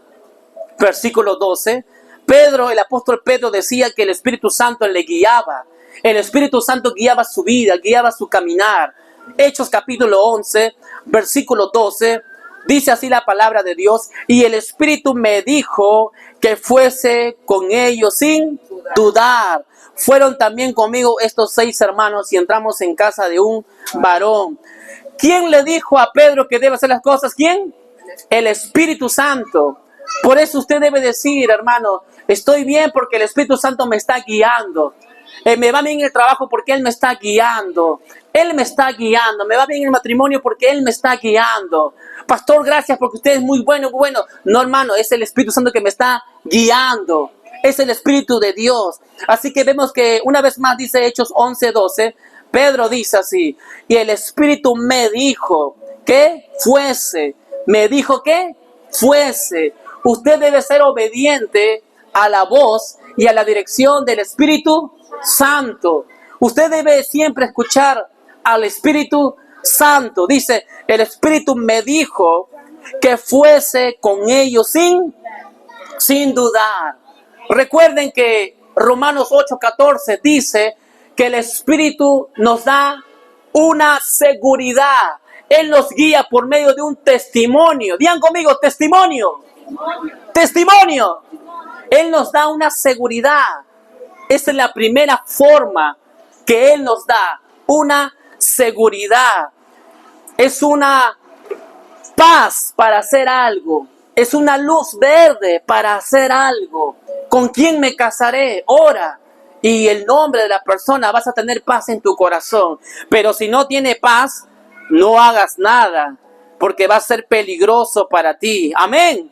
S1: versículo 12. Pedro, el apóstol Pedro decía que el Espíritu Santo le guiaba. El Espíritu Santo guiaba su vida, guiaba su caminar. Hechos capítulo 11, versículo 12. Dice así la palabra de Dios: y el Espíritu me dijo que fuese con ellos sin dudar. Fueron también conmigo estos 6 hermanos y entramos en casa de un varón. ¿Quién le dijo a Pedro que debe hacer las cosas? ¿Quién? El Espíritu Santo. Por eso usted debe decir, hermano, estoy bien porque el Espíritu Santo me está guiando. Me va bien en el trabajo porque Él me está guiando. Él me está guiando. Me va bien en el matrimonio porque Él me está guiando. Pastor, gracias porque usted es muy bueno, muy bueno. No, hermano, es el Espíritu Santo que me está guiando. Es el Espíritu de Dios. Así que vemos que una vez más dice Hechos 11:12. Pedro dice así: y el Espíritu me dijo que fuese. Me dijo que fuese. Usted debe ser obediente a la voz y a la dirección del Espíritu Santo. Usted debe siempre escuchar al Espíritu Santo. Dice, el Espíritu me dijo que fuese con ellos sin dudar. Recuerden que Romanos 8:14 dice que el Espíritu nos da una seguridad. Él nos guía por medio de un testimonio. Digan conmigo, testimonio. Testimonio. Él nos da una seguridad. Esa es la primera forma que Él nos da, una seguridad. Es una paz para hacer algo. Es una luz verde para hacer algo. ¿Con quién me casaré? Ora. Y el nombre de la persona, vas a tener paz en tu corazón. Pero si no tiene paz, no hagas nada, porque va a ser peligroso para ti. Amén.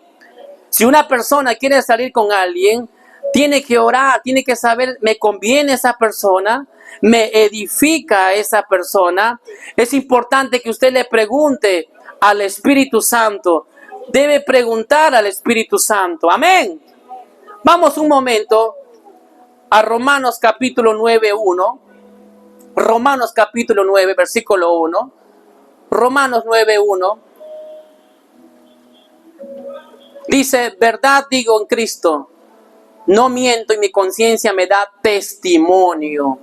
S1: Si una persona quiere salir con alguien, tiene que orar, tiene que saber, me conviene esa persona, me edifica esa persona. Es importante que usted le pregunte al Espíritu Santo. Debe preguntar al Espíritu Santo. Amén. Vamos un momento a Romanos capítulo 9:1. Romanos capítulo 9, versículo 1. Romanos 9:1. Dice, verdad digo en Cristo, no miento y mi conciencia me da testimonio.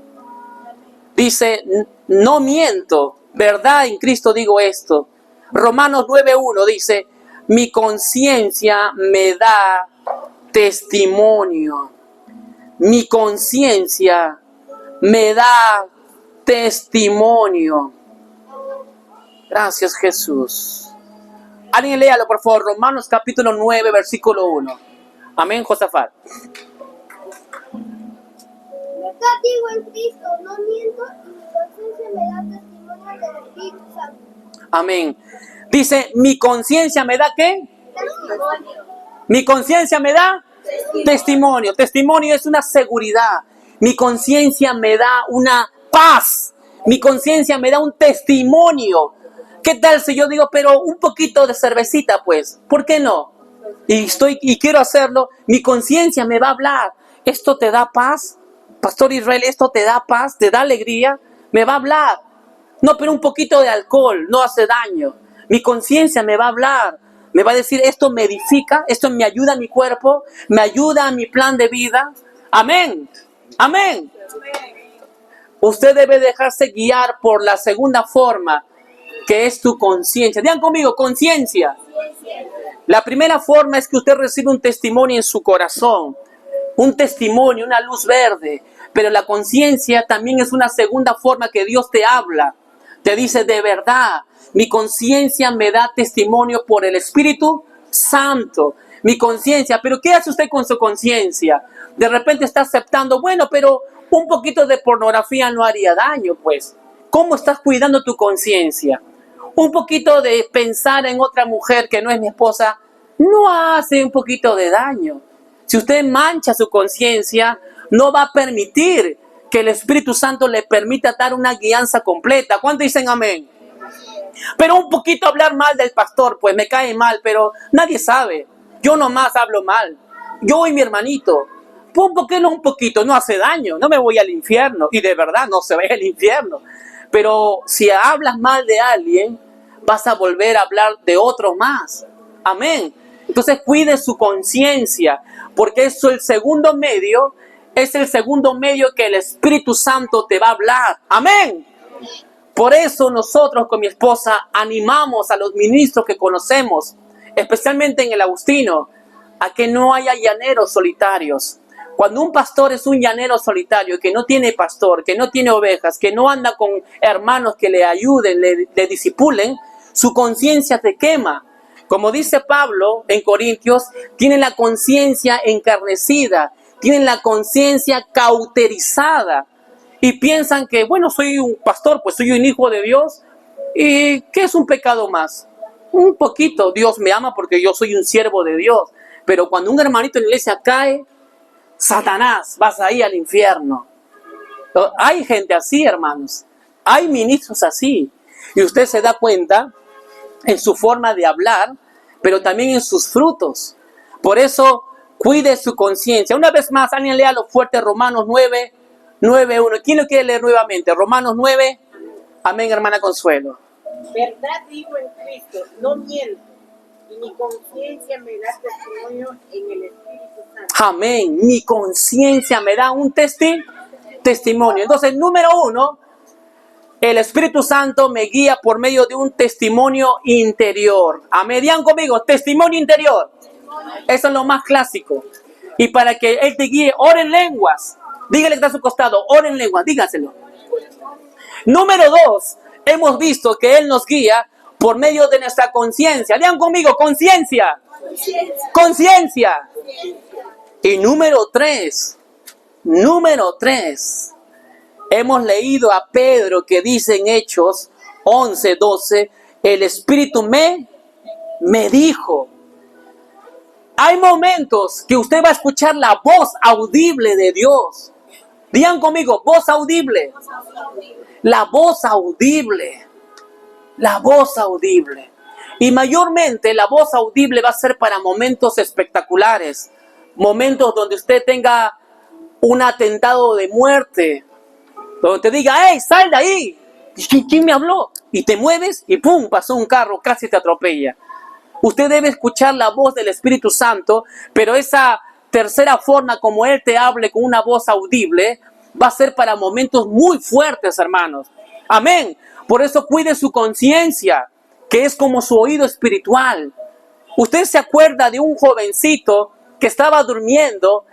S1: Dice, no miento, verdad en Cristo digo esto. Romanos 9:1 dice, mi conciencia me da testimonio. Mi conciencia me da testimonio. Gracias, Jesús. Alguien léalo, por favor. Romanos capítulo 9, versículo 1. Amén, Josafat.
S3: Verdad digo en Cristo, no miento, y mi conciencia me da testimonio del Espíritu Santo.
S1: Amén. Dice, mi conciencia me da ¿qué?
S3: Testimonio.
S1: Mi conciencia me da testimonio. Testimonio es una seguridad. Mi conciencia me da una paz. Mi conciencia me da un testimonio. ¿Qué tal si yo digo, pero un poquito de cervecita, pues? ¿Por qué no? Y quiero hacerlo. Mi conciencia me va a hablar. ¿Esto te da paz? Pastor Israel, ¿esto te da paz? ¿Te da alegría? Me va a hablar. No, pero un poquito de alcohol no hace daño. Mi conciencia me va a hablar. Me va a decir, esto me edifica, esto me ayuda a mi cuerpo, me ayuda a mi plan de vida. Amén. Amén. Usted debe dejarse guiar por la segunda forma, que es tu conciencia. Digan conmigo, conciencia. La primera forma es que usted recibe un testimonio en su corazón. Un testimonio, una luz verde. Pero la conciencia también es una segunda forma que Dios te habla. Te dice, de verdad, mi conciencia me da testimonio por el Espíritu Santo. Mi conciencia, pero ¿qué hace usted con su conciencia? De repente está aceptando, bueno, pero un poquito de pornografía no haría daño, pues. ¿Cómo estás cuidando tu conciencia? Un poquito de pensar en otra mujer que no es mi esposa no hace un poquito de daño. Si usted mancha su conciencia, no va a permitir que el Espíritu Santo le permita dar una guianza completa. ¿Cuántos dicen amén? Pero un poquito hablar mal del pastor, pues me cae mal, pero nadie sabe. Yo nomás hablo mal. Yo y mi hermanito. Un poquito, no hace daño. No me voy al infierno. Y de verdad no se vaya al infierno. Pero si hablas mal de alguien, vas a volver a hablar de otro más. Amén. Entonces cuide su conciencia, porque es el segundo medio que el Espíritu Santo te va a hablar. Amén. Por eso nosotros con mi esposa animamos a los ministros que conocemos, especialmente en el Agustino, a que no haya llaneros solitarios. Cuando un pastor es un llanero solitario, que no tiene pastor, que no tiene ovejas, que no anda con hermanos que le ayuden, le disipulen, su conciencia te quema. Como dice Pablo en Corintios, tienen la conciencia encarnecida, tienen la conciencia cauterizada y piensan que, bueno, soy un pastor, pues soy un hijo de Dios. ¿Y qué es un pecado más? Un poquito, Dios me ama porque yo soy un siervo de Dios. Pero cuando un hermanito en la iglesia cae, Satanás, vas ahí al infierno. Hay gente así, hermanos. Hay ministros así. Y usted se da cuenta en su forma de hablar, pero también en sus frutos. Por eso, cuide su conciencia. Una vez más, alguien lea lo fuerte, Romanos 9, 9:1. ¿Quién lo quiere leer nuevamente? Romanos 9. Amén, hermana Consuelo.
S2: Verdad digo en Cristo, no miento, y mi conciencia me da testimonio en el Espíritu Santo.
S1: Amén. Mi conciencia me da un testimonio. Entonces, número 1, el Espíritu Santo me guía por medio de un testimonio interior. Amén. Digan conmigo, testimonio interior. Eso es lo más clásico. Y para que Él te guíe, ora en lenguas. Dígale que está a su costado, ora en lenguas, dígaselo. Número 2, hemos visto que Él nos guía por medio de nuestra conciencia. Digan conmigo, conciencia. Conciencia. Y número 3, hemos leído a Pedro que dice en Hechos 11:12, el Espíritu me dijo. Hay momentos que usted va a escuchar la voz audible de Dios. Digan conmigo, voz audible. La voz audible. La voz audible. Y mayormente la voz audible va a ser para momentos espectaculares. Momentos donde usted tenga un atentado de muerte. Donde te diga, ¡hey, sal de ahí! ¿Quién me habló? Y te mueves y ¡pum! Pasó un carro, casi te atropella. Usted debe escuchar la voz del Espíritu Santo, pero esa tercera forma como Él te hable con una voz audible va a ser para momentos muy fuertes, hermanos. Amén. Por eso cuide su conciencia, que es como su oído espiritual. Usted se acuerda de un jovencito que estaba durmiendo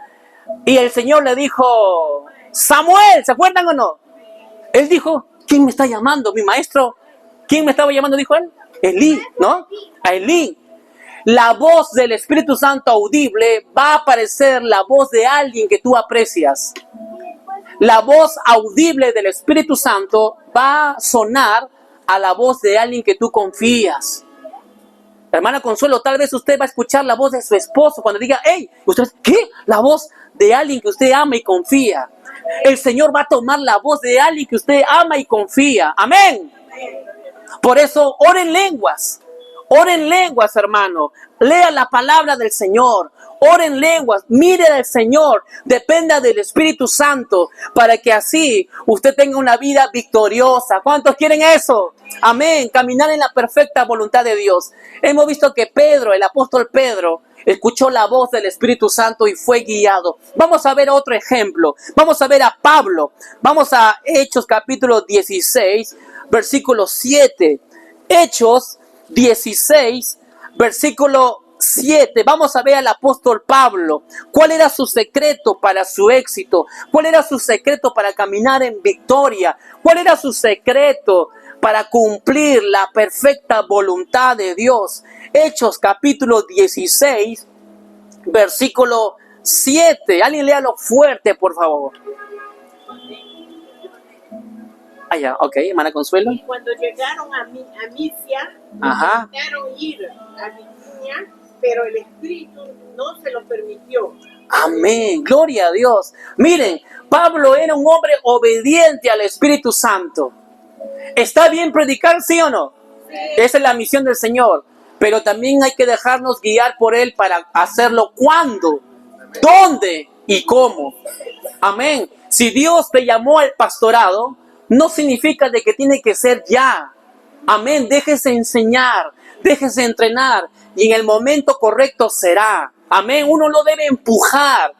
S1: y el Señor le dijo, Samuel, ¿se acuerdan o no? Él dijo, ¿quién me está llamando? Mi maestro. ¿Quién me estaba llamando? Dijo él. Elí, ¿no? A Elí. La voz del Espíritu Santo audible va a parecer la voz de alguien que tú aprecias. La voz audible del Espíritu Santo va a sonar a la voz de alguien que tú confías. Hermana Consuelo, tal vez usted va a escuchar la voz de su esposo cuando diga, hey, usted, ¿qué? La voz de alguien que usted ama y confía. El Señor va a tomar la voz de alguien que usted ama y confía. Amén. Por eso, oren lenguas. Oren lenguas, hermano. Lea la palabra del Señor. Oren lenguas. Mire al Señor. Dependa del Espíritu Santo para que así usted tenga una vida victoriosa. ¿Cuántos quieren eso? Amén. Caminar en la perfecta voluntad de Dios. Hemos visto que Pedro, el apóstol Pedro, escuchó la voz del Espíritu Santo y fue guiado. Vamos a ver otro ejemplo. Vamos a ver a Pablo. Vamos a Hechos capítulo 16, versículo 7. Hechos 16, versículo 7. Vamos a ver al apóstol Pablo. ¿Cuál era su secreto para su éxito? ¿Cuál era su secreto para caminar en victoria? ¿Cuál era su secreto para cumplir la perfecta voluntad de Dios? Hechos capítulo 16, versículo 7. Alguien léalo fuerte, por favor. ya, ok, hermana Consuelo.
S2: Y cuando llegaron a Misia,
S1: Ajá.
S2: intentaron ir a Bitinia, pero el Espíritu no se lo permitió.
S1: Amén, gloria a Dios. Miren, Pablo era un hombre obediente al Espíritu Santo. ¿Está bien predicar, sí o no? Esa es la misión del Señor. Pero también hay que dejarnos guiar por Él para hacerlo cuándo, dónde y cómo. Amén. Si Dios te llamó al pastorado, no significa de que tiene que ser ya. Amén. Déjese enseñar, déjese entrenar y en el momento correcto será. Amén. Uno lo debe empujar.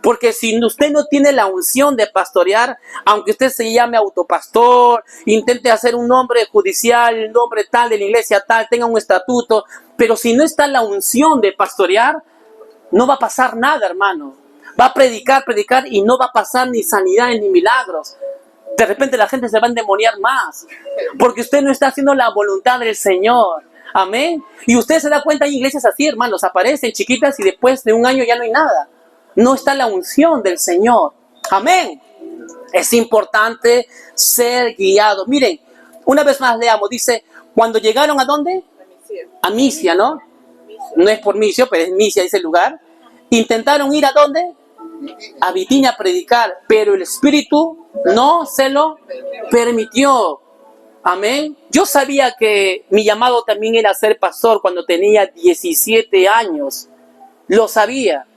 S1: Porque si usted no tiene la unción de pastorear, aunque usted se llame autopastor, intente hacer un nombre judicial, un nombre tal de la iglesia tal, tenga un estatuto, pero si no está la unción de pastorear, no va a pasar nada, hermano. Va a predicar y no va a pasar ni sanidades ni milagros. De repente la gente se va a endemoniar más, porque usted no está haciendo la voluntad del Señor. Amén. Y usted se da cuenta, hay iglesias así, hermanos, aparecen chiquitas y después de un año ya no hay nada. No está la unción del Señor. Amén. Es importante ser guiado. Miren, una vez más leamos. Dice, cuando llegaron ¿a dónde? A Misia, ¿no? No es por Misio, pero es Misia, dice el lugar. Intentaron ir ¿a dónde? A Bitinia a predicar, pero el Espíritu no se lo permitió. Amén. Yo sabía que mi llamado también era ser pastor cuando tenía 17 años. Lo sabía.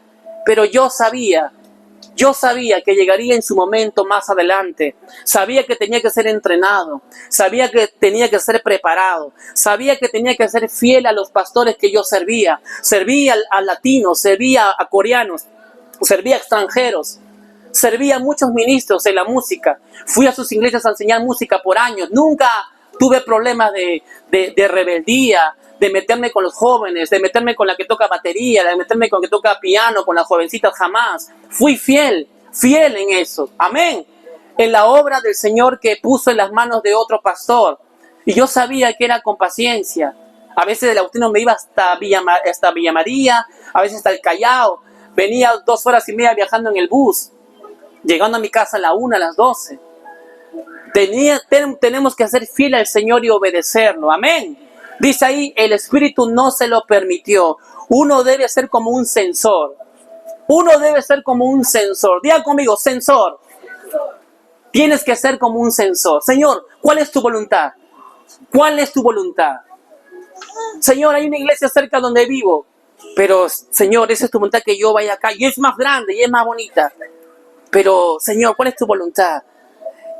S1: Pero yo sabía que llegaría en su momento más adelante. Sabía que tenía que ser entrenado. Sabía que tenía que ser preparado. Sabía que tenía que ser fiel a los pastores que yo servía. Servía a latinos, servía a coreanos, servía a extranjeros. Servía a muchos ministros en la música. Fui a sus iglesias a enseñar música por años. Nunca tuve problemas de rebeldía, de meterme con los jóvenes, de meterme con la que toca batería, de meterme con la que toca piano, con las jovencitas, jamás. Fui fiel en eso. Amén. En la obra del Señor que puso en las manos de otro pastor. Y yo sabía que era con paciencia. A veces del Agustino me iba hasta Villa María, a veces hasta el Callao. Venía 2 horas y media viajando en el bus, llegando a mi casa a la 1, a las 12. Tenemos que ser fieles al Señor y obedecerlo. Amén. Dice ahí, el Espíritu no se lo permitió. Uno debe ser como un censor. Uno debe ser como un censor. Digan conmigo, censor. Tienes que ser como un censor. Señor, ¿cuál es tu voluntad? ¿Cuál es tu voluntad? Señor, hay una iglesia cerca donde vivo. Pero, Señor, esa es tu voluntad, que yo vaya acá. Y es más grande y es más bonita. Pero, Señor, ¿cuál es tu voluntad?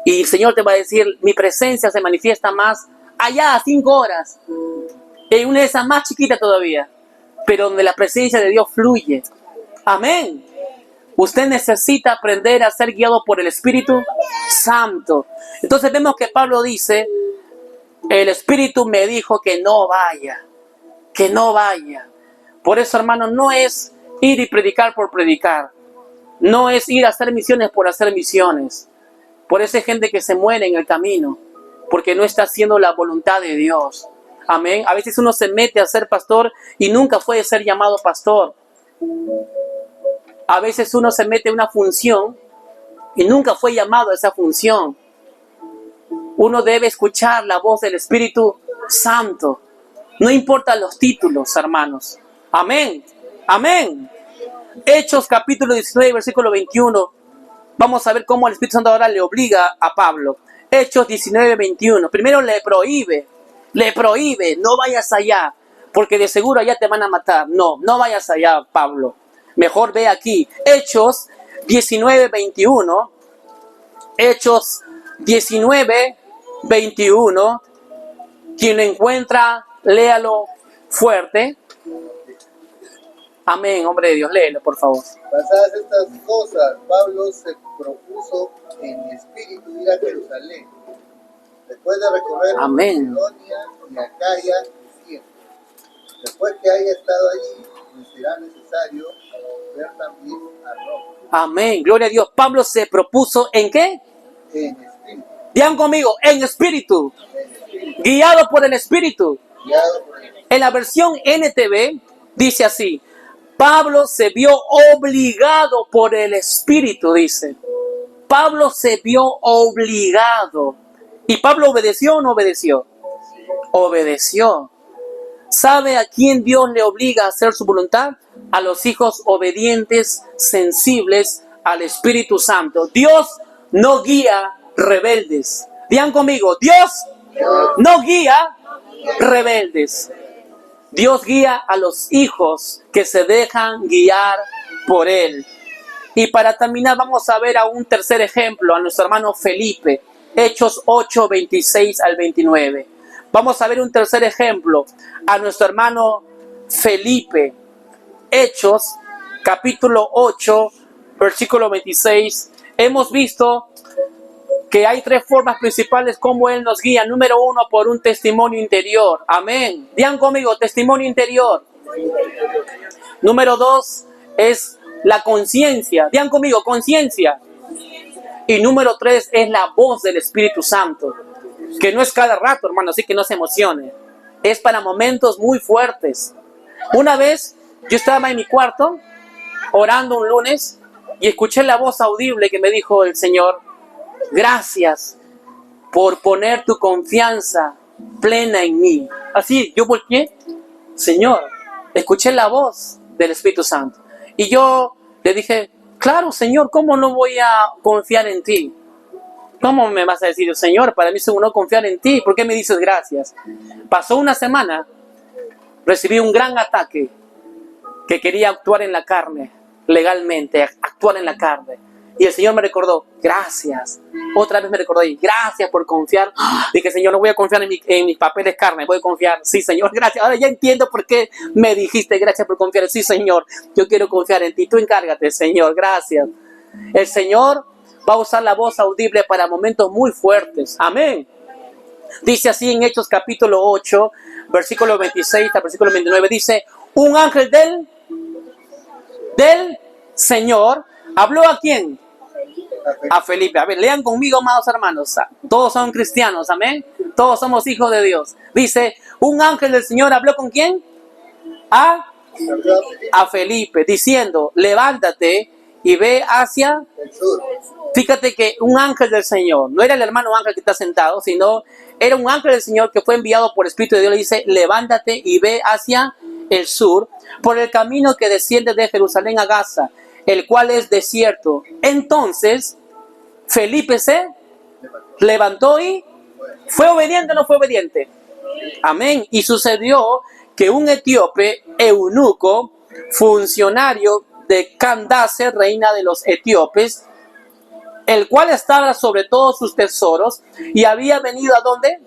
S1: Y el Señor te va a decir, mi presencia se manifiesta más allá a 5 horas. En una de esas más chiquita todavía. Pero donde la presencia de Dios fluye. Amén. Usted necesita aprender a ser guiado por el Espíritu Santo. Entonces vemos que Pablo dice, el Espíritu me dijo que no vaya. Que no vaya. Por eso, hermano, no es ir y predicar por predicar. No es ir a hacer misiones por hacer misiones. Por eso hay gente que se muere en el camino, porque no está haciendo la voluntad de Dios. Amén. A veces uno se mete a ser pastor y nunca fue a ser llamado pastor. A veces uno se mete a una función y nunca fue llamado a esa función. Uno debe escuchar la voz del Espíritu Santo. No importa los títulos, hermanos. Amén. Amén. Hechos capítulo 19, versículo 21. Vamos a ver cómo el Espíritu Santo ahora le obliga a Pablo. Hechos 19, 21. Primero le prohíbe, no vayas allá, porque de seguro allá te van a matar. No vayas allá, Pablo. Mejor ve aquí. Hechos 19, 21. Hechos 19, 21. Quien lo encuentra, léalo fuerte. Amén, hombre de Dios, léelo, por favor.
S4: Pasadas estas cosas, Pablo se propuso en espíritu ir a Jerusalén, después de recorrer Macedonia y Acaya y siempre. Después que haya estado allí, le será necesario ver también a Roma.
S1: Amén, gloria a Dios. Pablo se propuso ¿en qué?
S4: En espíritu.
S1: Digan conmigo, en espíritu. Guiado por el Espíritu. En la versión NTV dice así: Pablo se vio obligado por el Espíritu, dice. Pablo se vio obligado. ¿Y Pablo obedeció o no obedeció? Obedeció. ¿Sabe a quién Dios le obliga a hacer su voluntad? A los hijos obedientes, sensibles al Espíritu Santo. Dios no guía rebeldes. Digan conmigo, Dios no guía rebeldes. Dios guía a los hijos que se dejan guiar por Él. Y para terminar vamos a ver a un tercer ejemplo, a nuestro hermano Felipe. Hechos 8, 26 al 29. Vamos a ver un tercer ejemplo, a nuestro hermano Felipe. Hechos, capítulo 8, versículo 26. Hemos visto que hay tres formas principales como Él nos guía. Número uno, por un testimonio interior. Amén. Digan conmigo, testimonio interior. Número dos, es la conciencia. Digan conmigo, conciencia. Y número tres, es la voz del Espíritu Santo. Que no es cada rato, hermano, así que no se emocione. Es para momentos muy fuertes. Una vez, yo estaba en mi cuarto, orando un lunes, y escuché la voz audible que me dijo el Señor: gracias por poner tu confianza plena en mí. Así, yo volteé, Señor, escuché la voz del Espíritu Santo. Y yo le dije, claro, Señor, ¿cómo no voy a confiar en ti? ¿Cómo me vas a decir, Señor, para mí es no confiar en ti? ¿Por qué me dices gracias? Pasó una semana, recibí un gran ataque que quería actuar en la carne, legalmente, actuar en la carne. Y el Señor me recordó, gracias. Otra vez me recordó, gracias por confiar. Dije, Señor, no voy a confiar en mis papeles carne, voy a confiar. Sí, Señor, gracias. Ahora ya entiendo por qué me dijiste, gracias por confiar. Sí, Señor, yo quiero confiar en ti. Tú encárgate, Señor, gracias. El Señor va a usar la voz audible para momentos muy fuertes. Amén. Dice así en Hechos capítulo 8, versículo 26 al versículo 29. Dice, un ángel del Señor habló ¿a quién? A Felipe. A ver, lean conmigo, amados hermanos. Todos son cristianos, amén. Todos somos hijos de Dios. Dice, un ángel del Señor habló ¿con quién? A Felipe, diciendo, levántate y ve hacia
S4: el sur.
S1: Fíjate que un ángel del Señor, no era el hermano ángel que está sentado, sino era un ángel del Señor que fue enviado por el Espíritu de Dios. Le dice, levántate y ve hacia el sur, por el camino que desciende de Jerusalén a Gaza, el cual es desierto. Entonces, Felipe se levantó y ¿fue obediente o no fue obediente? Amén. Y sucedió que un etíope, eunuco, funcionario de Candace, reina de los etíopes, el cual estaba sobre todos sus tesoros, y había venido ¿a dónde?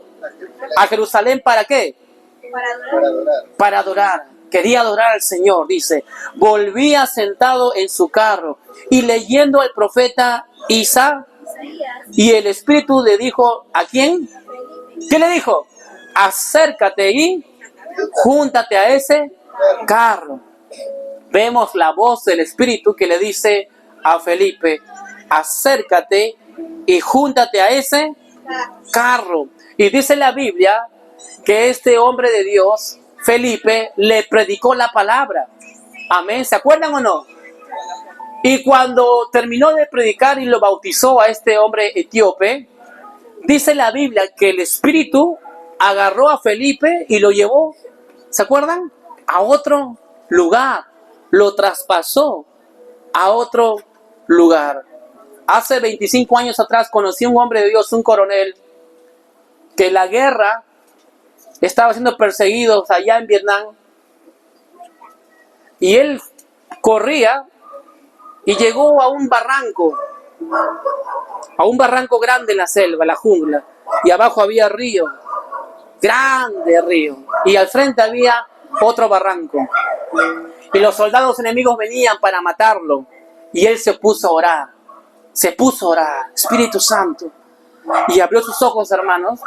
S1: A Jerusalén, ¿para qué? Para adorar. Quería adorar al Señor, dice. Volvía sentado en su carro y leyendo al profeta Isaías. Y el Espíritu le dijo, ¿a quién? ¿Qué le dijo? Acércate y júntate a ese carro. Vemos la voz del Espíritu que le dice a Felipe, acércate y júntate a ese carro. Y dice la Biblia que este hombre de Dios, Felipe, le predicó la palabra. Amén. ¿Se acuerdan o no? Y cuando terminó de predicar y lo bautizó a este hombre etíope, dice la Biblia que el Espíritu agarró a Felipe y lo llevó, ¿se acuerdan? A otro lugar. Lo traspasó a otro lugar. Hace 25 años atrás conocí a un hombre de Dios, un coronel, que en la guerra estaba siendo perseguido allá en Vietnam. Y él corría y llegó a un barranco grande en la selva, en la jungla. Y abajo había río, grande río. Y al frente había otro barranco. Y los soldados enemigos venían para matarlo. Y él se puso a orar. Espíritu Santo. Y abrió sus ojos, hermanos.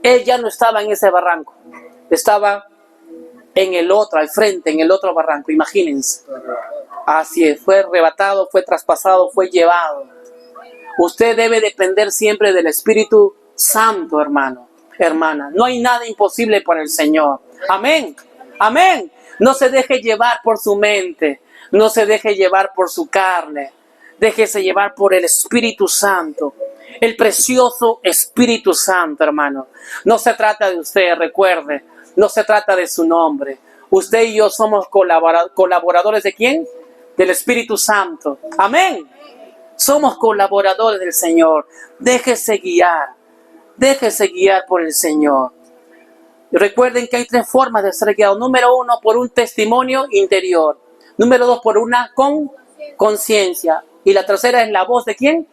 S1: Él ya no estaba en ese barranco. Estaba en el otro, al frente, en el otro barranco. Imagínense. Así es, fue arrebatado, fue traspasado, fue llevado. Usted debe depender siempre del Espíritu Santo, hermano, hermana. No hay nada imposible para el Señor. Amén. Amén. No se deje llevar por su mente. No se deje llevar por su carne. Déjese llevar por el Espíritu Santo. El precioso Espíritu Santo, hermano. No se trata de usted, recuerde. No se trata de su nombre. Usted y yo somos colaboradores ¿de quién? Del Espíritu Santo. Amén. Somos colaboradores del Señor. Déjese guiar. Déjese guiar por el Señor. Y recuerden que hay 3 formas de ser guiado. Número 1, por un testimonio interior. Número 2, por una conciencia. Y la tercera es la voz ¿de quién?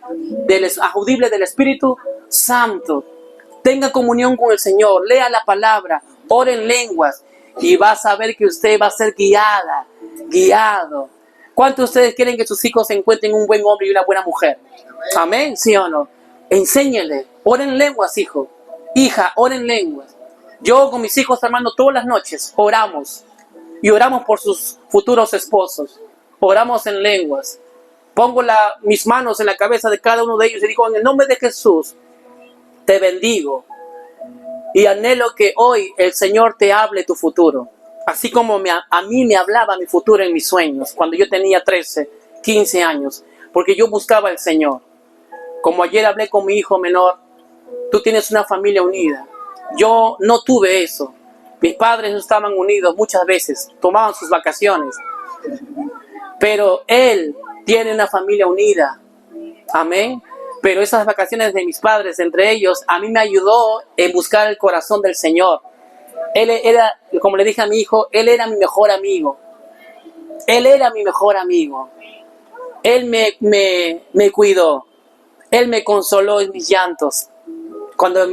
S1: Audible del Espíritu Santo. Tenga comunión con el Señor. Lea la palabra. Ore en lenguas. Y va a saber que usted va a ser guiado. ¿Cuántos de ustedes quieren que sus hijos encuentren un buen hombre y una buena mujer? Amén, ¿sí o no? Enséñele. Ore en lenguas, hijo. Hija, ore en lenguas. Yo con mis hijos, hermano, todas las noches oramos. Y oramos por sus futuros esposos. Oramos en lenguas. Pongo mis manos en la cabeza de cada uno de ellos y digo, en el nombre de Jesús, te bendigo. Y anhelo que hoy el Señor te hable tu futuro. Así como a mí me hablaba mi futuro en mis sueños, cuando yo tenía 13, 15 años. Porque yo buscaba al Señor. Como ayer hablé con mi hijo menor, tú tienes una familia unida. Yo no tuve eso. Mis padres no estaban unidos muchas veces, tomaban sus vacaciones. Pero él tiene una familia unida. Amén. Pero esas vacaciones de mis padres, entre ellos, a mí me ayudó en buscar el corazón del Señor. Él era, como le dije a mi hijo, él era mi mejor amigo. Él era mi mejor amigo. Él me cuidó. Él me consoló en mis llantos. Cuando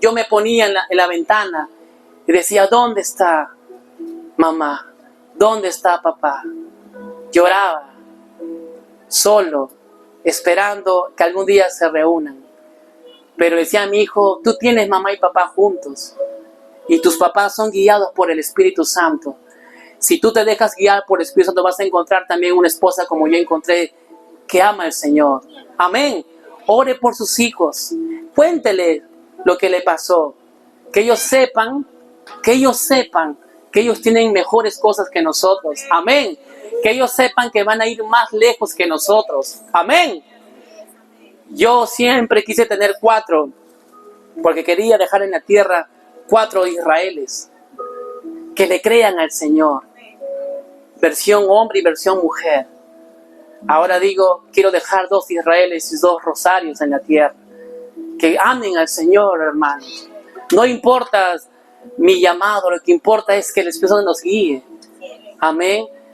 S1: yo me ponía en la ventana y decía, ¿dónde está mamá? ¿Dónde está papá? Lloraba, solo, esperando que algún día se reúnan. Pero decía a mi hijo, tú tienes mamá y papá juntos. Y tus papás son guiados por el Espíritu Santo. Si tú te dejas guiar por el Espíritu Santo, vas a encontrar también una esposa como yo encontré, que ama al Señor. Amén. Ore por sus hijos. Cuéntele lo que le pasó. Que ellos sepan que ellos tienen mejores cosas que nosotros. Amén. Que ellos sepan que van a ir más lejos que nosotros. Amén. Yo siempre quise tener 4, porque quería dejar en la tierra 4 Israeles que le crean al Señor. Versión hombre y versión mujer. Ahora digo, quiero dejar 2 Israeles y 2 Rosarios en la tierra. Que amen al Señor, hermanos. No importa mi llamado, lo que importa es que el Espíritu Santo nos guíe. Amén.